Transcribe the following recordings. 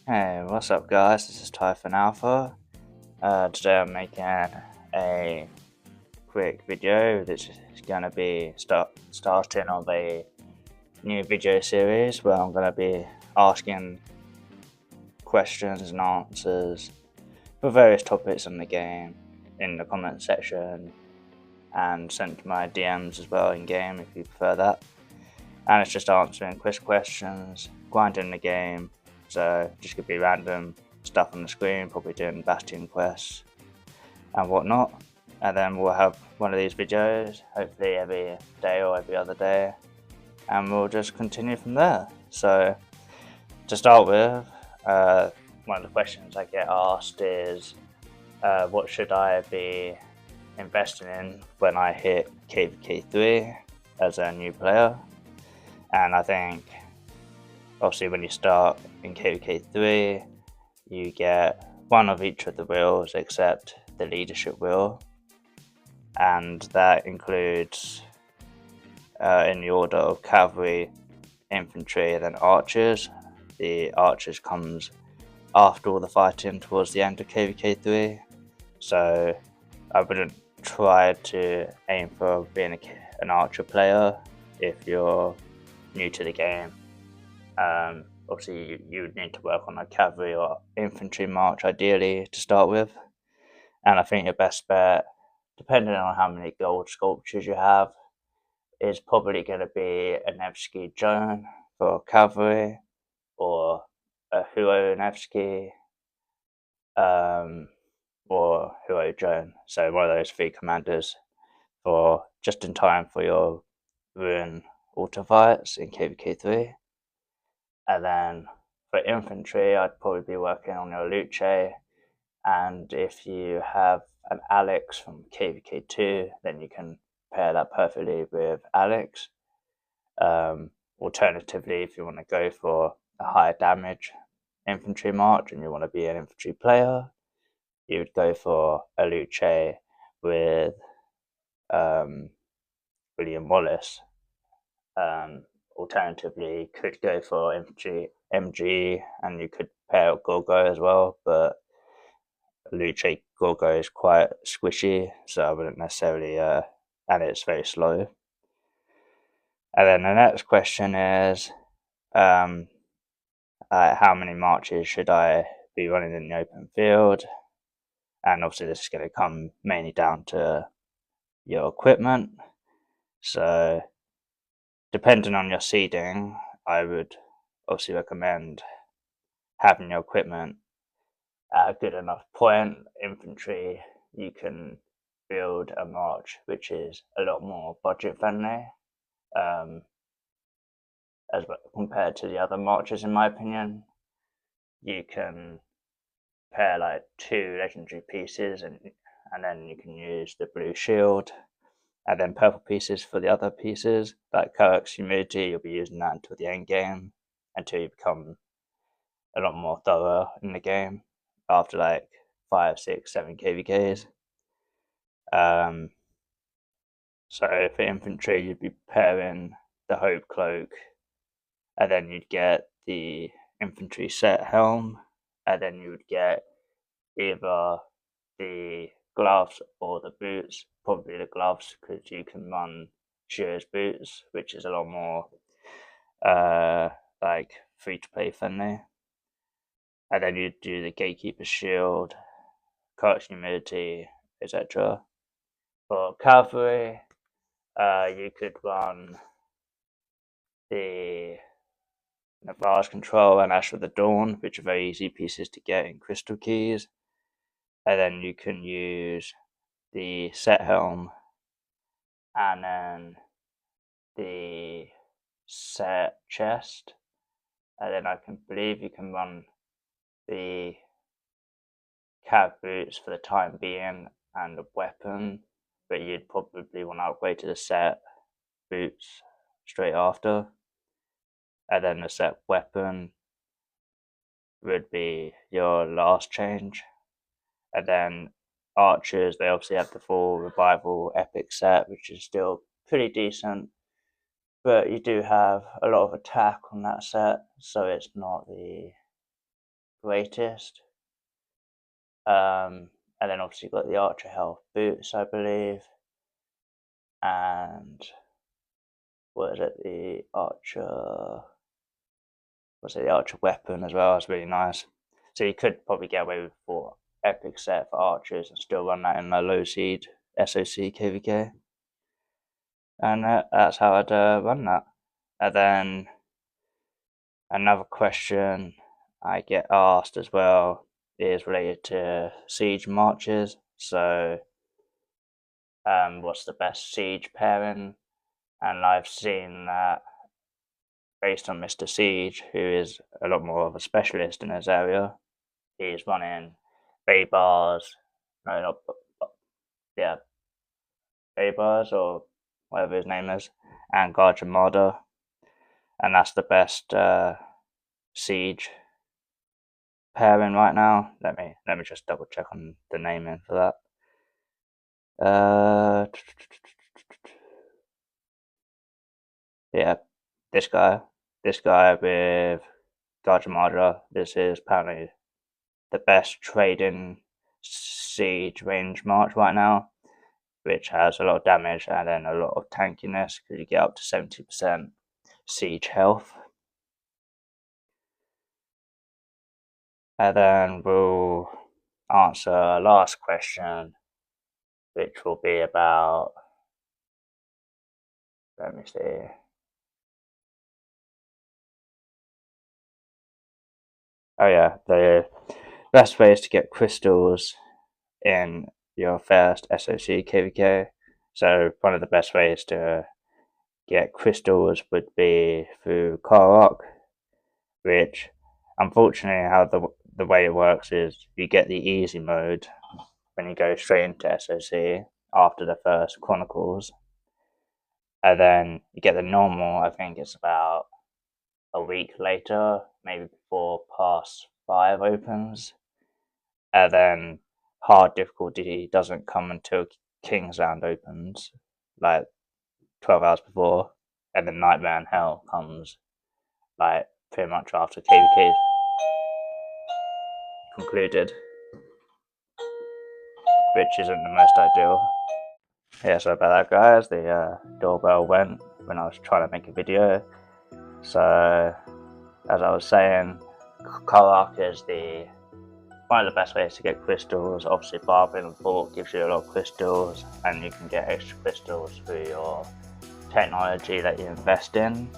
Hey, what's up, guys? This is Typhon Alpha. Today I'm making a quick video that's gonna be starting of a new video series where I'm gonna be asking questions and answers for various topics in the game in the comment section and sent to my DMs as well in game if you prefer that. And it's just answering quick questions, grinding the game. So just could be random stuff on the screen, probably doing Bastion quests and whatnot. And then we'll have one of these videos, hopefully every day or every other day, and we'll just continue from there. So to start with, one of the questions I get asked is, what should I be investing in when I hit KVK3 as a new player? And I think obviously when you start in KVK3 you get one of each of the wheels except the leadership wheel, and that includes in the order of cavalry, infantry, and then archers. The archers comes after all the fighting towards the end of KVK3, so I wouldn't try to aim for being an archer player if you're new to the game. Obviously you would need to work on a cavalry or infantry march ideally to start with, and I think your best bet, depending on how many gold sculptures you have, is probably going to be a Nevsky drone for cavalry, or a Huo Nevsky, or Huo drone. So one of those three commanders for just in time for your ruin auto fights in KVK3. And then for infantry, I'd probably be working on your Luce, and if you have an Alex from KVK2, then you can pair that perfectly with Alex. Alternatively, if you want to go for a higher damage infantry march and you want to be an infantry player, you would go for a Luce with William Wallace. Alternatively, you could go for infantry MG and you could pair up Gorgo as well, but Luce Gorgo is quite squishy, so I wouldn't necessarily, and it's very slow. And then the next question is, how many marches should I be running in the open field? And obviously this is going to come mainly down to your equipment. So depending on your seeding, I would obviously recommend having your equipment at a good enough point. Infantry, you can build a march which is a lot more budget friendly, as compared to the other marches in my opinion. You can pair like 2 legendary pieces and then you can use the blue shield and then purple pieces for the other pieces. Like rok's humidity, you'll be using that until the end game, until you become a lot more thorough in the game after like 5, 6, 7 KVKs. So for infantry, you'd be pairing the Hope Cloak, and then you'd get the infantry set helm, and then you would get either the gloves or the boots. Probably the gloves, because you can run Shearer's boots, which is a lot more like free to play friendly. And then you do the Gatekeeper's shield, rok's humidity, etc. For cavalry, you could run the Navarre's Control and Ash of the Dawn, which are very easy pieces to get in Crystal Keys. And then you can use the set helm and then the set chest. And then I can believe you can run the cav boots for the time being and a weapon, but you'd probably want to upgrade to the set boots straight after. And then the set weapon would be your last change. And then archers, they obviously have the full revival epic set, which is still pretty decent, but you do have a lot of attack on that set, so it's not the greatest. And then obviously you've got the Archer Health boots, I believe, and what is it? The Archer weapon as well. It's really nice. So you could probably get away with 4 epic set for archers and still run that in a low seed SOC KVK. And that's how I'd run that. And then another question I get asked as well is related to siege marches. So what's the best siege pairing? And I've seen that based on Mr. Siege, who is a lot more of a specialist in this area. He's running Baybars, Baybars or whatever his name is, and Guard Armada, and that's the best siege pairing right now. Let me just double check on the naming for that. Yeah, this guy with Guard Armada. This is apparently the best trading siege range march right now, which has a lot of damage and then a lot of tankiness because you get up to 70% siege health. And then we'll answer our last question, which will be about, let me see. Oh yeah, the best ways to get crystals in your first SOC KVK. So one of the best ways to get crystals would be through rokQ, which unfortunately how the way it works is you get the easy mode when you go straight into SOC after the first Chronicles, and then you get the normal, I think it's about a week later, maybe before Pass 5 opens, and then hard difficulty doesn't come until Kingsland opens, like 12 hours before, and then Nightmare and Hell comes like pretty much after KVK concluded, which isn't the most ideal. Yeah, so about that, guys, the doorbell went when I was trying to make a video. So as I was saying, rokQ is one of the best ways to get crystals. Obviously Barbing and Fort gives you a lot of crystals, and you can get extra crystals through your technology that you invest in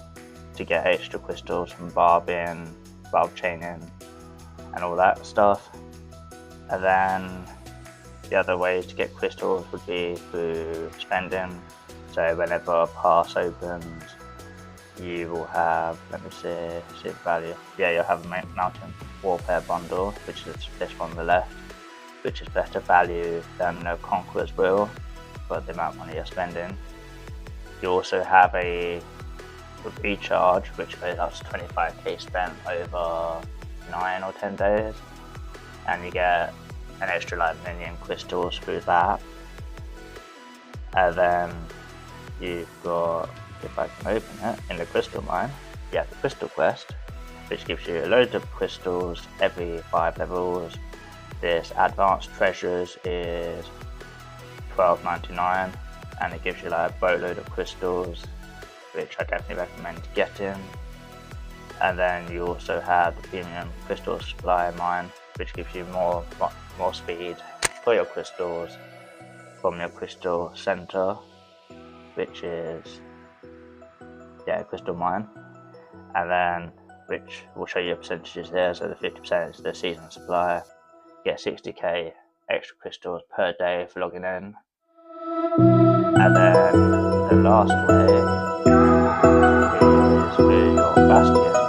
to get extra crystals from barbing, bulb chaining and all that stuff. And then the other ways to get crystals would be through spending. So whenever a pass opens, you will have, let me see the value. Yeah, you'll have a Mountain Warfare bundle, which is this one on the left, which is better value than the Conqueror's Will for the amount of money you're spending. You also have a recharge, which goes up to 25k spent over 9 or 10 days, and you get an extra like million crystals through that. And then you've got, if I can open it, in the crystal mine, you have the crystal quest, which gives you a load of crystals every 5 levels. This advanced treasures is $12.99, and it gives you like a boatload of crystals, which I definitely recommend getting. And then you also have the premium crystal supply mine, which gives you more speed for your crystals from your crystal center, which is crystal mine. And then which will show you percentages there. So the 50% is the season supply. You get 60k extra crystals per day for logging in. And then the last way is through your bastion.